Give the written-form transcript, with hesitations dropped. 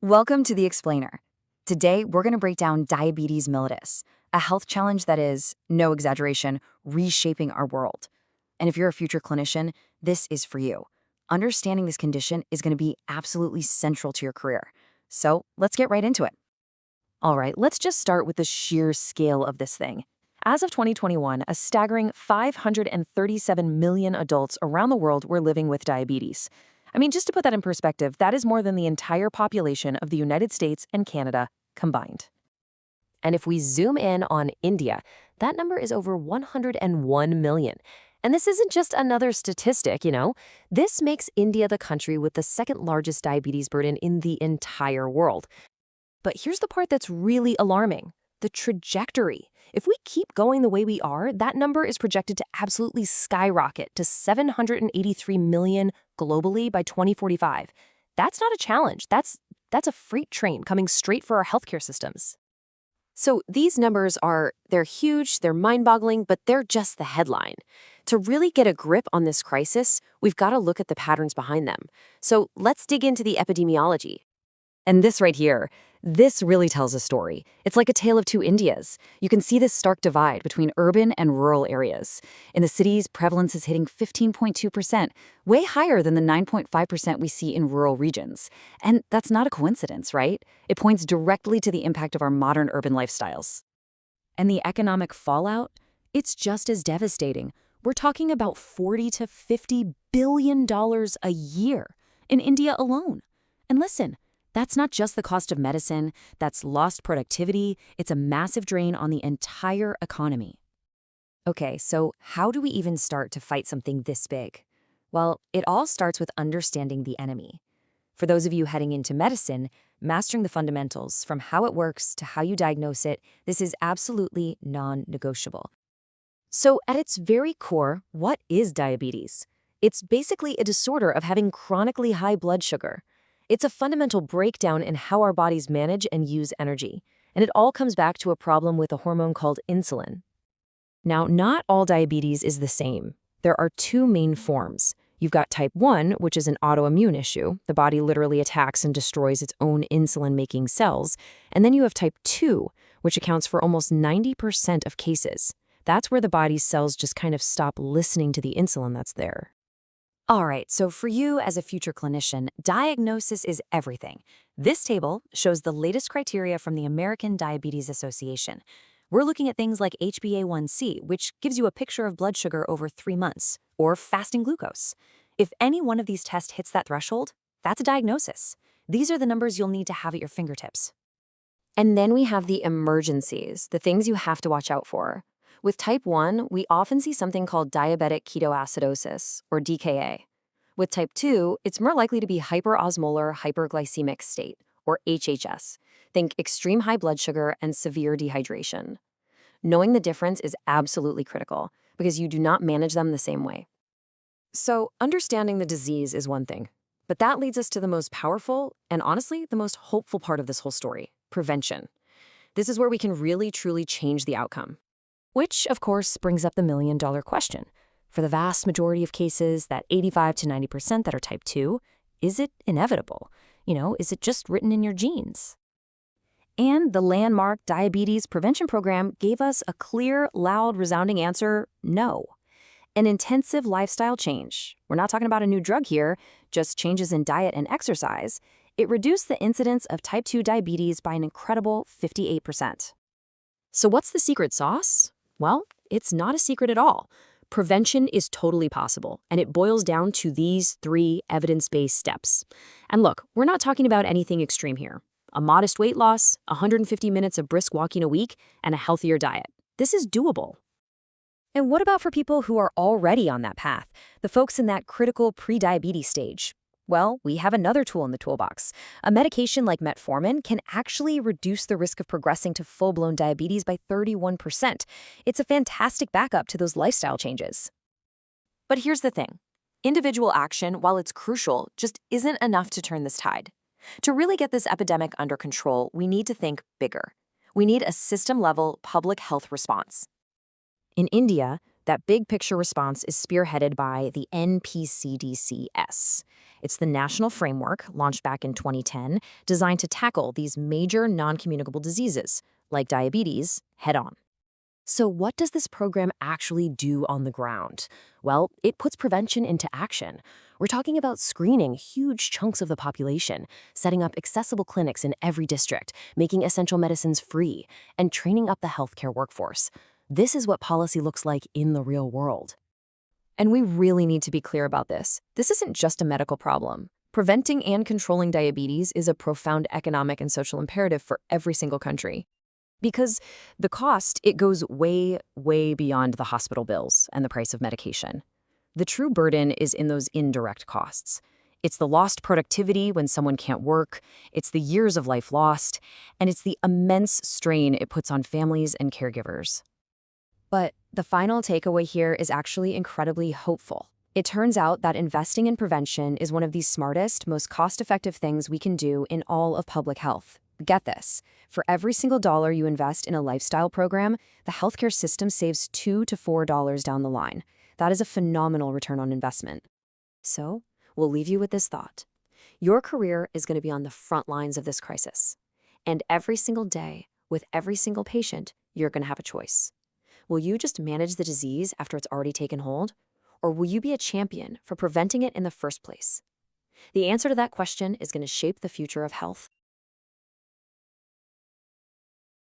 Welcome to The Explainer. Today, we're going to break down diabetes mellitus, a health challenge that is, no exaggeration, reshaping our world. And if you're a future clinician, this is for you. Understanding this condition is going to be absolutely central to your career. So let's get right into it. All right, let's just start with the sheer scale of this thing. As of 2021, a staggering 537 million adults around the world were living with diabetes. I mean, just to put that in perspective, that is more than the entire population of the United States and Canada combined. And if we zoom in on India, that number is over 101 million. And this isn't just another statistic, This makes India the country with the second largest diabetes burden in the entire world. But here's the part that's really alarming: the trajectory. If we keep going the way we are, that number is projected to absolutely skyrocket to 783 million globally by 2045. That's not a challenge. That's a freight train coming straight for our healthcare systems. So these numbers they're huge, they're mind-boggling, but they're just the headline. To really get a grip on this crisis, we've got to look at the patterns behind them. So let's dig into the epidemiology. And this right here, this really tells a story. It's like a tale of two Indias. You can see this stark divide between urban and rural areas. In the cities, prevalence is hitting 15.2%, way higher than the 9.5% we see in rural regions. And that's not a coincidence, right? It points directly to the impact of our modern urban lifestyles. And the economic fallout? It's just as devastating. We're talking about $40 to $50 billion a year in India alone. And listen, that's not just the cost of medicine, that's lost productivity, it's a massive drain on the entire economy. Okay, so how do we even start to fight something this big? Well, it all starts with understanding the enemy. For those of you heading into medicine, mastering the fundamentals, from how it works to how you diagnose it, this is absolutely non-negotiable. So at its very core, what is diabetes? It's basically a disorder of having chronically high blood sugar. It's a fundamental breakdown in how our bodies manage and use energy, and it all comes back to a problem with a hormone called insulin. Now, not all diabetes is the same. There are two main forms. You've got type 1, which is an autoimmune issue. The body literally attacks and destroys its own insulin-making cells. And then you have type 2, which accounts for almost 90% of cases. That's where the body's cells just kind of stop listening to the insulin that's there. All right, so for you as a future clinician, diagnosis is everything. This table shows the latest criteria from the American Diabetes Association. We're looking at things like HbA1c, which gives you a picture of blood sugar over 3 months, or fasting glucose. If any one of these tests hits that threshold, that's a diagnosis. These are the numbers you'll need to have at your fingertips. And then we have the emergencies, the things you have to watch out for. With type 1, we often see something called diabetic ketoacidosis, or DKA. With type 2, it's more likely to be hyperosmolar hyperglycemic state, or HHS. Think extreme high blood sugar and severe dehydration. Knowing the difference is absolutely critical, because you do not manage them the same way. So, understanding the disease is one thing, but that leads us to the most powerful and honestly the most hopeful part of this whole story: prevention. This is where we can really truly change the outcome. Which, of course, brings up the million-dollar question. For the vast majority of cases, that 85 to 90% that are type 2, is it inevitable? Is it just written in your genes? And the landmark diabetes prevention program gave us a clear, loud, resounding answer: no. An intensive lifestyle change. We're not talking about a new drug here, just changes in diet and exercise. It reduced the incidence of type 2 diabetes by an incredible 58%. So what's the secret sauce? Well, it's not a secret at all. Prevention is totally possible, and it boils down to these 3 evidence-based steps. And look, we're not talking about anything extreme here. A modest weight loss, 150 minutes of brisk walking a week, and a healthier diet. This is doable. And what about for people who are already on that path, the folks in that critical pre-diabetes stage? Well, we have another tool in the toolbox. A medication like metformin can actually reduce the risk of progressing to full-blown diabetes by 31%. It's a fantastic backup to those lifestyle changes. But here's the thing. Individual action, while it's crucial, just isn't enough to turn this tide. To really get this epidemic under control, we need to think bigger. We need a system-level public health response. In India, That big picture response is spearheaded by the NPCDCS. It's the national framework, launched back in 2010, designed to tackle these major non-communicable diseases, like diabetes, head-on. So, what does this program actually do on the ground? Well, it puts prevention into action. We're talking about screening huge chunks of the population, setting up accessible clinics in every district, making essential medicines free, and training up the healthcare workforce. This is what policy looks like in the real world. And we really need to be clear about this. This isn't just a medical problem. Preventing and controlling diabetes is a profound economic and social imperative for every single country. Because the cost, it goes way, way beyond the hospital bills and the price of medication. The true burden is in those indirect costs. It's the lost productivity when someone can't work, it's the years of life lost, and it's the immense strain it puts on families and caregivers. But the final takeaway here is actually incredibly hopeful. It turns out that investing in prevention is one of the smartest, most cost-effective things we can do in all of public health. Get this. For every single dollar you invest in a lifestyle program, the healthcare system saves $2 to $4 down the line. That is a phenomenal return on investment. So, we'll leave you with this thought. Your career is going to be on the front lines of this crisis. And every single day, with every single patient, you're going to have a choice. Will you just manage the disease after it's already taken hold? Or will you be a champion for preventing it in the first place? The answer to that question is going to shape the future of health.